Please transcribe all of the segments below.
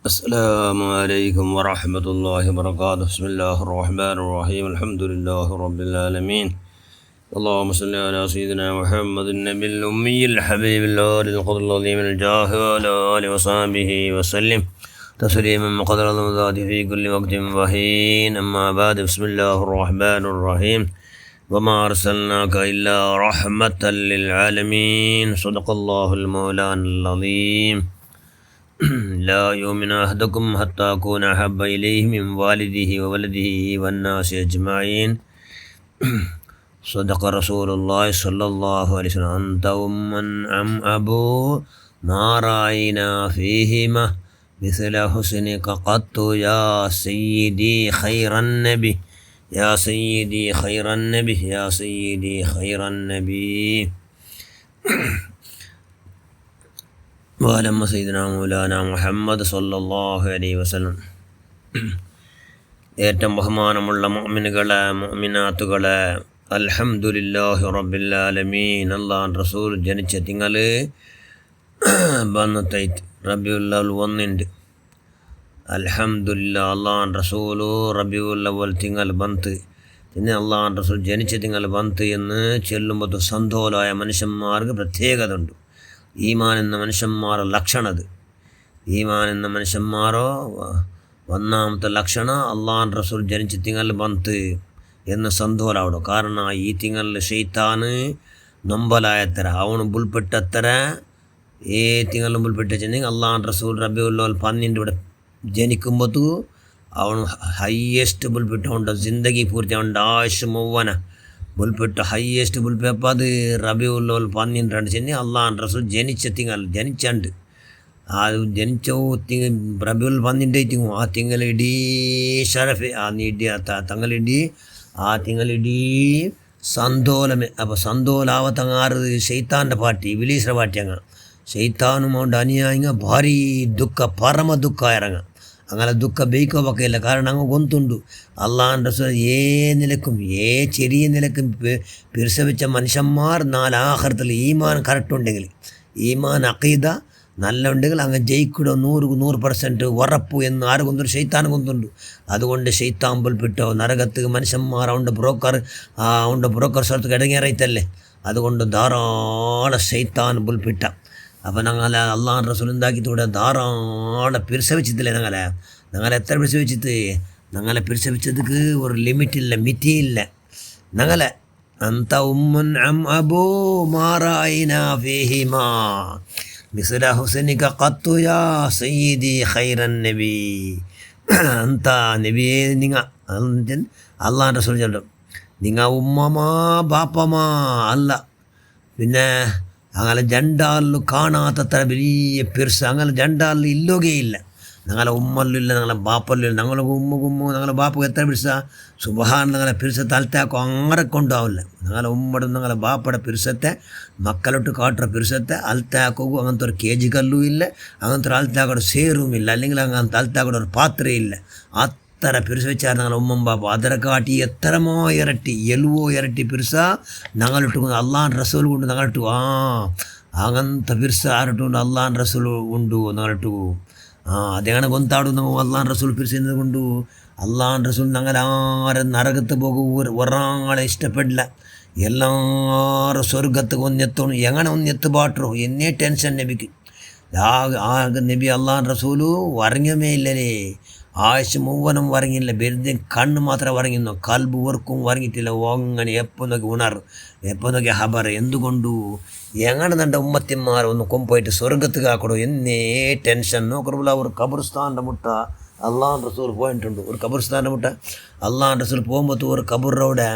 السلام عليكم ورحمة الله وبركاته. بسم الله الرحمن الرحيم. الحمد لله رب العالمين. اللهم صل على سيدنا محمد النبي الأمي الحبيب الآل القدر العظيم الجاه وعلى آله وصحبه وسلم تسليما قدر المذات في كل وقت وحين. أما بعد، بسم الله الرحمن الرحيم. وما أرسلناك إلا رحمة للعالمين. صدق الله المولانا العظيم. لا يؤمن أحدكم حتى أكون أحب إليه من والده وولده والناس أجمعين. صدق رسول الله صلى الله عليه وسلم. أنت أم أبو ما رأينا فيهما مثل حسنك قط يا سيدي خير النبي، يا سيدي خير النبي، يا سيدي خير النبي. وعلى سيدنا مولانا മുഹമ്മദ് സല്ലല്ലാഹു അലൈഹി വസല്ലം. ഏറ്റവും ബഹുമാനമുള്ള മുഅ്മിനുകളെ മുഅ്മിനാത്തുകളെ, അൽഹംദുലില്ലാഹി റബ്ബിൽ ആലമീൻ. അല്ലാഹു റസൂൽ ജനിച്ച തിങ്കൾ വന്നിട്ട് റബിയുൽ അവ്വൽ വന്നിണ്ട്. അൽഹംദുലില്ലാ, അല്ലാഹു റസൂൽ റബിയുൽ അവ്വൽ തിങ്കൾ ಬಂತು. പിന്നെ അല്ലാഹു റസൂൽ ജനിച്ച തിങ്കൾ ಬಂತು എന്ന് ചൊല്ലുമ്പോൾ സന്തോഷമായ മനുഷ്യന്മാർക്ക് പ്രത്യേകത ഉണ്ട്. ഈമാൻ എന്ന മനുഷ്യന്മാരുടെ ലക്ഷണത്. ഈമാൻ എന്ന മനുഷ്യന്മാരോ ഒന്നാമത്തെ ലക്ഷണ അള്ളാഹു റസൂൽ ജനിച്ച തിങ്കൾ ಬಂತು എന്ന് ಸಂತೋಷ. ಕಾರಣ ಈ ತಿಂಗಳಲ್ಲಿ ಶೈತಾನು ನೊಂಬಲಾಯತ್ತರ, ಅವನು ಬುಲ್ಪೆಟ್ಟತ್ತರ. ഏ തിങ്കൾ ബുൾപ്പെട്ടുവെച്ചിട്ടുണ്ടെങ്കിൽ അള്ളാഹു റസൂൽ റബിയുൽ അവ്വൽ 12 ഇവിടെ ജനിക്കുമ്പോൾ ಅವನು ಹೈಯೆಸ್ಟ್ ಬುಲ್ಪೆಟ್ಟು ಉಂಟು. ಜಿಂದಗಿ ಪೂರ್ತಿ ಅವನ ಆಯುಷ್ ಮೂವನ ബുൽപ്പെട്ട് ഹയ്യസ്റ്റ് ബുൽപ്പപ്പോൾ അത് റബിയുൽ അവ്വൽ 12 ചെന്നി അള്ളാഹു റസൂൽ ജനിച്ച തിങ്കൾ ജനിച്ചുണ്ട്. അത് ജനിച്ച റബിയുൽ 12 ആ തിങ്കൾ ഇടീ ഷറഫ് ആ നീടി തങ്ങളിടീ ആ തിങ്കളിടീ സന്തോലമേ. അപ്പോൾ സന്തോലാവ തങ്ങാറ് ಶೈತಾൻ്റെ ಪಾರ್ಟಿ, ಇಬ್ಲೀಸ್ರ ಪಾರ್ಟಿ. ಅಂಗ ಶೈತಾನು ಅವನ ಅನುಯಾಯಿಗ ಭಾರಿ ದುಃಖ, ಪರಮ ದುಃಖ ಇರಂಗ. അങ്ങനെ ദുഃഖം ബേക്കോവൊക്കെയില്ല. കാരണം അങ്ങ് ഗൊന്തുണ്ട്. അള്ളാഹുവിൻ്റെ റസൂൽ നിലക്കും ചെറിയ നിലക്കും പിരിസവിച്ച മനുഷ്യന്മാർ ആഖിറത്തിൽ ഈമാൻ കറക്റ്റ് ഉണ്ടെങ്കിൽ, ഈമാൻ അഖീദ നല്ല ഉണ്ടെങ്കിൽ അങ്ങ് ജയിക്കൂടോ 100% ഉറപ്പു എന്ന് ആര് കൊണ്ടുണ്ട്? ശൈത്താൻ കൊണ്ടുണ്ട്. അതുകൊണ്ട് ശൈത്താൻ ബുൽപ്പിട്ടോ നരകത്ത് മനുഷ്യന്മാർ അവൻ്റെ ബ്രോക്കർ സ്ഥലത്ത് ഇടങ്ങേറയിത്തല്ലേ. അതുകൊണ്ട് ധാരാളം ശൈത്താൻ ബുൽപ്പിട്ട. അപ്പോൾ ഞങ്ങൾ അള്ളാഹു റസൂൽ ഉണ്ടാക്കിത്തൂടെ ധാരാളം പിരിസവിച്ചതില്ലേ. ഞങ്ങളെ എത്ര പിരിസവിച്ചിട്ട്? ഞങ്ങളെ പിരിസവിച്ചതുക്ക് ഒരു ലിമിറ്റില്ല, മിതിയില്ല. ഞങ്ങളെ അന്ത ഉമ്മൻ അം അബൂ മാറായിന ഫീഹിമാ മിസ്ല ഹുസ്നിക ഖത്തു യാ സയ്യിദി ഖൈറൻ നബി. അന്ത നബിയെ നിങ്ങ അള്ളാഹു റസൂൽ ചൊല്ലും, നിങ്ങ ഉമ്മമാ ബാപ്പമാ അല്ല. പിന്നെ അങ്ങനെ ജണ്ടാലിൽ കാണാത്തത്ര വലിയ പെരുസ് അങ്ങനെ ജണ്ടാലിൽ ഇല്ലോകേ ഇല്ല. ഞങ്ങളെ ഉമ്മല്ലും ഇല്ല, ഞങ്ങളെ ബാപ്പല്ലും ഇല്ല. ഞങ്ങളെ ഉമ്മ ഞങ്ങളെ ബാപ്പക്ക് എത്ര പിരിസാ സുബ്ഹാൻ. ഞങ്ങളെ പിരിസ തലത്താക്കോ അങ്ങനെ കൊണ്ടാവില്ല. ഞങ്ങളെ ഉമ്മയുടെ ഞങ്ങളെ ബാപ്പയുടെ പിരിസത്തെ മക്കളൊട്ട് കാട്ടുന്ന പിരിസത്തെ അൽത്താക്കോക്കും അങ്ങനത്തെ ഒരു KG കല്ലും ഇല്ല, അങ്ങനത്തെ ഒരു അൽത്താക്കോടെ സേറും ഇല്ല, അല്ലെങ്കിൽ അങ്ങനത്തെ അൽത്താക്കോടെ ഒരു പാത്രയില്ല. അത്ര പിരിസ വെച്ചാൽ ഞങ്ങളെ ഉമ്മം ബാപ്പ അതിനെ കാട്ടി എത്രമോ ഇരട്ടി എലുവോ ഇരട്ടി പിരിസ ഞങ്ങളിട്ട് അള്ളാഹു റസൂൽ കൊണ്ട് ഞങ്ങളിട്ടു. അങ്ങനത്തെ പിരിസ ആരിട്ടുണ്ട് അള്ളാഹു റസൂൽ ഉണ്ട് ഞങ്ങളിട്ടു. അതെങ്ങനെ ഗൊന്താടു നമ്മൾ അള്ളാഹു റസൂൽ പിരിച്ചത് കൊണ്ടു. അള്ളാഹു റസൂൽ ഞങ്ങളാരും നരകത്ത് പോകും ഒരാളെ ഇഷ്ടപ്പെടില്ല. എല്ലാവരും സ്വർഗത്ത് ഒന്നെത്തോണം. എങ്ങനെ ഒന്നെത്ത് പാട്ടോ എന്നേ ടെൻഷൻ നബിക്ക്. നബി അള്ളാഹു റസൂല് വറങ്ങമേ ഇല്ലല്ലേ. ആയുഷ് മുഴുവനും വറങ്ങില്ല, വെറുതെ കണ്ണ് മാത്രമേ വറങ്ങുന്നു, കൽബ് ഓർക്കും വറങ്ങിയിട്ടില്ല. അങ്ങനെ എപ്പോൾ നോക്കി ഉണർ, എപ്പോൾ നോക്കി ഹബർ. എന്തുകൊണ്ടു? എങ്ങനെ നണ്ട ഉമ്മത്തിന്മാർ ഒന്ന് കൊമ്പോയിട്ട് സ്വർഗത്ത് കാക്കടോ എന്നേ ടെൻഷൻ. നോക്കുമ്പോൾ ഒരു ഖബർസ്ഥാൻ്റെ മുട്ട അള്ളാഹു റസൂൽ പോയിട്ടുണ്ട്. ഒരു ഖബർസ്ഥാൻ്റെ മുട്ട അള്ളാഹു റസൂൽ പോകുമ്പോൾ ഒരു ഖബറോടെ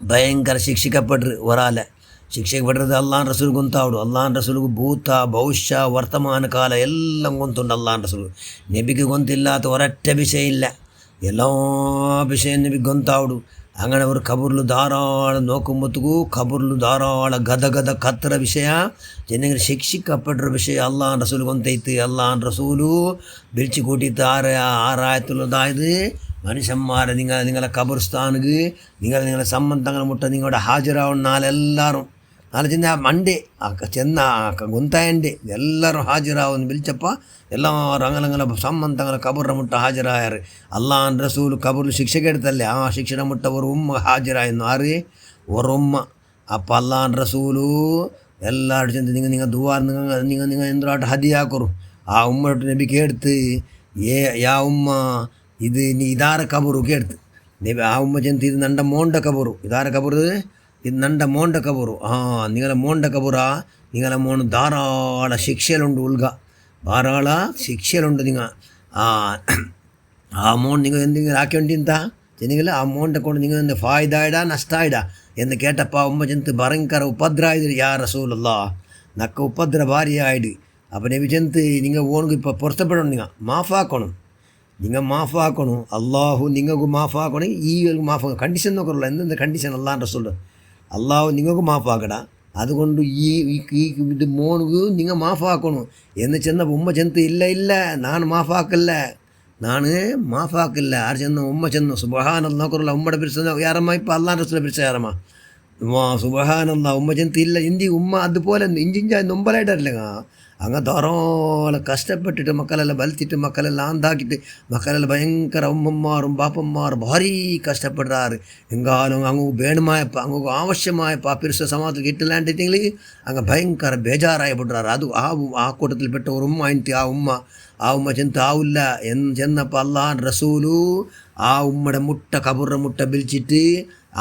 ഭയങ്കര ശിക്ഷിക്കപ്പെട്ടു. ഒരാളെ ಶಿಕ್ಷೆಗೆ ಅಲ್ಲಾಹ್ ರಸೂಲ್ ಗೊಂತಾವಡು. ಅಲ್ಲಾಹ್ ರಸೂಲ್ಗೂ ಭೂತ ಭವಿಷ್ಯ ವರ್ತಮಾನ ಕಾಲ ಎಲ್ಲ ಗೊಂತುಂಡು. ಅಲ್ಲಾಹ್ ರಸೂಲ್ ನಬಿಗೆ ಗೊಂತಿಲ್ಲ ಅಥವಾ ഒരൊറ്റ വിഷയ ഇല്ല, എല്ലാ വിഷയം നബി ಗೊಂತಾവಡು. അങ്ങനെ ഒരു ഖബറിൽ ധാരാളം നോക്കുമ്പോഴത്തേക്കു ഖബറിൽ ധാരാളം ഗദ കത്തറ വിഷയ ജനങ്ങൾ ശിക്ഷിക്കപ്പെട്ട വിഷയം അള്ളാഹ് റസൂൽ ಗೊಂತೈತಿ. അള്ളാഹ് റസൂല് വിളിച്ചു കൂട്ടിയിട്ട് ആറായത്തുള്ളതായത് മനുഷ്യന്മാരെ നിങ്ങളെ ഖബർസ്ഥാനിക്ക് നിങ്ങളെ സംബന്ധങ്ങൾ മുട്ട നിങ്ങളുടെ ഹാജരാവുന്ന നാലെല്ലാവരും ನಾಳೆ ಚೆನ್ನ ಮಂಡೆ ಚೆನ್ನ ಗುಂತಾಯಂಡೆ ಎಲ್ಲರೂ ಹಾಜರಾವನ್ನು పిలిచప్ప ಎಲ್ಲರೂ ಅಂಗಲಂಗಲ ಸಂಬಂಧಗಳ ಕಬೂರ ಮುಟ್ಟ ಹಾಜರಾಯಾರು. ಅಲ್ಲಾಹ್ ರಸೂಲ್ ಕಬೂರ್ಲು ಶಿಕ್ಷೆ ಕೆಡ್ತಲ್ಲೇ ಆ ಶಿಕ್ಷಣ ಮುಟ್ಟ ஒரு உம்ம ಹಾಜರಾಯನ್ನು ಆರು ஒரு உம்ம. ಅಪ್ಪ ಅಲ್ಲಾಹ್ ರಸೂಲು ಎಲ್ಲರೂ ಚೆಂದ നിങ്ങൾ ದುವಾರ್ നിങ്ങൾ ಎಂದ್ರಾಟ ಹದಿ ಹಾಕೋರು ಆ ಉಮ್ಮಟ್ಟು ನಬಿ ಕೇಡ್ತು ಯಾ ಉಮ್ಮ ಇದು ನೀ ಇದಾರ ಕಬೂರು ಕೇಡ್ತು ನಬಿ ಆ ಉಮ್ಮ ಚೆಂತ ಇದು ನಂಡ ಮೋಂಡ ಕಬೂರು ಇದಾರ ಕಬೂರು ಇದು ನಂಡ ಮೋಂಡ ಕಬೂರು. നിങ്ങളെ മോണ്ട കബൂറ നിങ്ങളെ മോണ് ധാരാള ശിക്ഷയിലുണ്ട് ഉൾഗ ധാരാള ശിക്ഷയിലുണ്ട് നിങ്ങൾ ആ മോൺ നിങ്ങൾ എന്തെങ്കിലും ആക്കേണ്ടിന്ത ചെന്നില്ല ആ മോണ്ടെ കൊണ്ട് നിങ്ങൾ എന്ത് ഫായിദായിടാ നഷ്ടായിടാ എന്ന് കേട്ടപ്പ ഉമ്മ ചെന്ത് ഭയങ്കര ഉപദ്രായത് യാ റസൂലല്ലാ നക്ക ഉപദ്ര ഭാര്യയായിട്ട്. അപ്പം നബി ചെന്ത് നിങ്ങൾ ഓണക്ക് ഇപ്പോൾ പൊരുത്തപ്പെടണം നിങ്ങൾ മാഫാക്കണം നിങ്ങൾ മാഫാക്കണം അള്ളാഹു നിങ്ങൾക്ക് മാഫാക്കണം ഈ ഒരു മാഫാക്കണം കണ്ടീഷൻ നോക്കറുള്ള എന്തെന്ത് കണ്ടീഷൻ അള്ളാഹ് റസൂൽ അള്ളാഹു നിങ്ങൾക്ക് മാഫാക്കട അതുകൊണ്ട് ഈ ഇത് മോണക്ക് നിങ്ങൾ മാഫാക്കണം എന്ന് ചെന്നപ്പോൾ ഉമ്മ ചെന്ത് ഇല്ല ನಾನು മാഫാക്കല്ല ನಾನು ಮಾಫಾಕಿಲ್ಲ ಆರು ಚೆನ್ನ ಉಮ್ಮ ಚೆನ್ನ ಸುಬಹಾನಲ್ಲ ನೋಕರಲ್ಲ ಉಮ್ಮಡ ಬಿಡಿಸೋದು ಯಾರಮ್ಮ ಇಪ್ಪ ಅಲ್ಲಾ ರಸೂಲ ಬಿಡಿಸ ಯಾರಮ್ಮ സുബ്ഹാനല്ലാഹ് ഉമ്മ ചെന്ന് ഇല്ല ഇന്ത്യ ഉമ്മ അതുപോലെ ഇഞ്ചിഞ്ചായി നൊമ്പലായിട്ടല്ല അങ്ങ് ധാരാളം കഷ്ടപ്പെട്ടിട്ട് മക്കളെല്ലാം ബലിച്ചിട്ട് മക്കളെല്ലാം ആന്താക്കിയിട്ട് മക്കളെല്ലാം ഭയങ്കര ഉമ്മമാരും ബാപ്പന്മാരും ഭാരീ കഷ്ടപ്പെടുறாரு. എങ്കാലും അങ്ങ് വേണമായപ്പോൾ അങ്ങ് ആവശ്യമായപ്പോൾ ആ പിരിച്ച സമാജത്തിൽ കിട്ടില്ലാണ്ടിട്ടെങ്കിൽ അങ്ങ് ഭയങ്കര ബേജാറായപ്പെടുறாரு. അത് ആ കൂട്ടത്തിൽപ്പെട്ട ഒരു ഉമ്മ ആയിട്ട് ആ ഉമ്മ ചെന്ന് ആവില്ല എന്ന് ചെന്നപ്പോൾ അല്ലാഹ് റസൂലു ആ ഉമ്മയുടെ മുട്ട കബുറ മുട്ട പിലിച്ചിട്ട്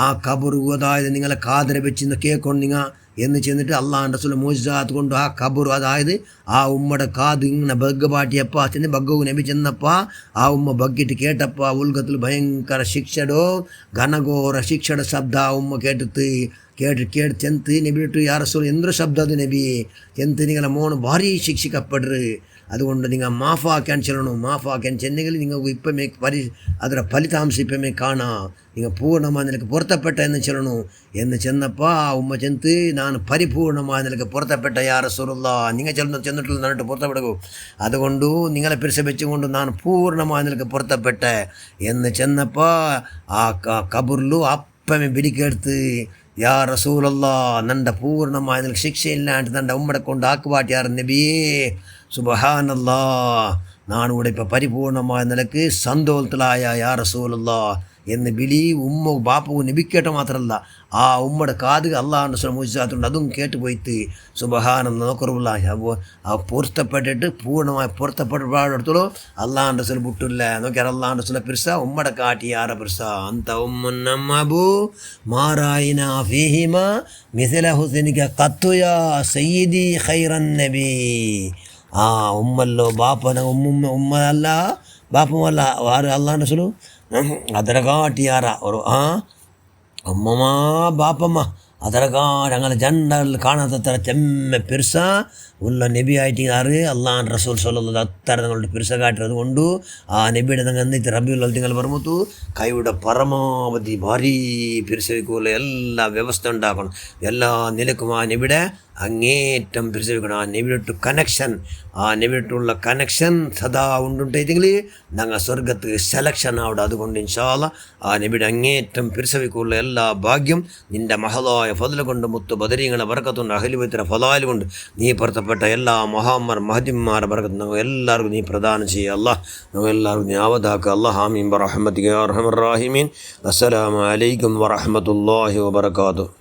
ആ കബറ് അതായത് നിങ്ങളെ കാതര വെച്ച് കേൾക്കണം നിങ്ങൾ എന്ന് ചെന്നിട്ട് അള്ളാഹ് റസൂൽ മോജിസാത്ത് കൊണ്ട് ആ കബറ് അതായത് ആ ഉമ്മയുടെ കാത് ഇങ്ങനെ ബഗ്ഗ പാട്ടിയപ്പോൾ ചെന്ന് ബഗ്ഗു നബി ചെന്നപ്പോൾ ആ ഉമ്മ ബഗ്ഗിട്ട് കേട്ടപ്പോൾ ഉൽഗത്തിൽ ഭയങ്കര ശിക്ഷടോ ಘನಘೋರ ಶಿಕ್ಷಡ ಶಬ್ದ ಆ ಉಮ್ಮ ಕೇട്ട് ಚೆಂತು നബിട്ട് യാ റസൂൽ എന്തൊരു ശബ്ദം അത് നബി ചെന്ത് നിങ്ങളെ മോണ് ഭാരി ശിക്ഷിക്കപ്പെടുറ് അതുകൊണ്ട് നിങ്ങൾ മാഫാക്കാൻ ചെല്ലണം മാഫാക്കാൻ ചെന്നെങ്കിൽ നിങ്ങൾക്ക് ഇപ്പമേ ಅದರ ಫಲಿತಾಂಶ ಇಪ್ಪಮೇ കാണാം നിങ്ങൾ പൂർണ്ണമായ നിലക്ക് പുറത്തപ്പെട്ട എന്ന് ചെല്ലണം എന്ന് ചെന്നപ്പോൾ ആ ഉമ്മ ചെന്ത് ನಾನು പരിപൂർണമായ നിലക്ക് പുറത്തപ്പെട്ട യാ റസൂലുള്ളാ നിങ്ങൾ ചെന്നിട്ടുള്ള നന്നിട്ട് പുറത്തപ്പെടുകയും അതുകൊണ്ട് നിങ്ങളെ പിരിച്ച വെച്ചുകൊണ്ട് ನಾನು പൂർണ്ണമായ നിലക്ക് പുറത്തപ്പെട്ട എന്ന് ചെന്നപ്പോൾ ആ കബറിലു അപ്പമേ പിടിക്കെടുത്ത് യാ റസൂലല്ലാ നണ്ട പൂർണ്ണമായ നിലക്ക് ശിക്ഷയില്ലാണ്ട് നണ്ട ഉമ്മടെ കൊണ്ട് ആക്കുപാട്ടിയാറ് നബിയേ സുബ്ഹാനല്ലാ നാണിവിടെ ഇപ്പോൾ പരിപൂർണമായ നിലക്ക് സന്തോഷത്തിലായ യാ റസൂലല്ലാ എന്ന് ബിലി ഉമ്മ ബാപ്പു നബിക്കേട്ട മാത്രമല്ല ആ ഉമ്മയുടെ കാത് അള്ളാഹ് റസൂൽ മോചിച്ചാത്തുണ്ട് അതും കേട്ട് പോയിട്ട് സുബ്ഹാനല്ലാ നോക്കറുള്ള ആ പൊരുത്തപ്പെട്ടിട്ട് പൂർണ്ണമായി പൊരുത്തപ്പെട്ടടുത്തോളൂ അള്ളാഹ് റസൂൽ വിട്ടില്ല നോക്കിയാൽ അള്ളാഹ് റസൂലെ പിരിസ ഉമ്മയുടെ കാട്ടി ആര പിരിസ അന്ത ഉമ്മു മാറായിന ഫീഹിമ മിഥല ഹുസൈനിക കത്തുയാ സയ്യിദി ഖൈറൻ നബി. ആ ഉമ്മല്ലോ ബാപ്പന ഉമ്മ അല്ല ബാപ്പമല്ല ആര് അള്ളാഹ് റസൂൽ ಅದರ ಘಾಟಿಯಾರ ಅವರು ಅಮ್ಮಮ್ಮ ಬಾಪಮ್ಮ ಅದರ ಘಾಟ್ അങ്ങനെ ജണ്ടൽ കാണാത്തത്ര ചെമ്മ പിർസ ഉള്ള നബി ആയിട്ടിങ്ങാറ് അള്ളാഹ് റസൂൽ സ്വല്ലല്ലാഹു അത്തരം തങ്ങളുടെ പിർസ കാട്ടുന്നത് കൊണ്ട് ആ നബിയുടെ തന്നിട്ട് റബിയുൽ അവൽ തിങ്കൾ ಬರ್ಮತ್ತು കൈയുടെ പരമാവധി ഭാരീ പിരിസവിക്കുള്ള എല്ലാ വ്യവസ്ഥ ഉണ്ടാക്കണം എല്ലാ നിലക്കും ആ നബിയുടെ അങ്ങേറ്റം പിരിസവിക്കണം. ആ നബിയിട്ട് കണക്ഷൻ ആ നബിയിട്ടുള്ള കണക്ഷൻ സദാ ഉണ്ടുണ്ടെങ്കിൽ ഞങ്ങൾ സ്വർഗത്ത് സെലക്ഷൻ ആവിടെ. അതുകൊണ്ട് ഇൻഷാ അല്ലാഹ് ആ നബിയുടെ അങ്ങേറ്റം പിരിസവിക്കുള്ള എല്ലാ ഭാഗ്യം നിൻ്റെ മഹലായ ഫضل കൊണ്ട് മുത്ത് ബദരീങ്ങളെ ബർക്കത്തുണ്ട് അഹ്ലു ബൈത്തിൻ്റെ ഫളായിൽ കൊണ്ട് നീ പുറത്തപ്പെട്ട എല്ലാ മഹാന്മാർ മഹദിമാരുടെ ബർക്കത്ത് ഞങ്ങൾ എല്ലാവർക്കും നീ പ്രദാനം ചെയ്യുക അല്ലാഹ്. ഞങ്ങൾ എല്ലാവർക്കും നീ ആവതാക്കുക അല്ലാഹ്. ആമീൻ ബിറഹ്മതിക യാ അർഹമർ റഹീമീൻ. അസ്സലാമു അലൈക്കും വറഹ്മത്തുള്ളാഹി വബറകാതുഹു.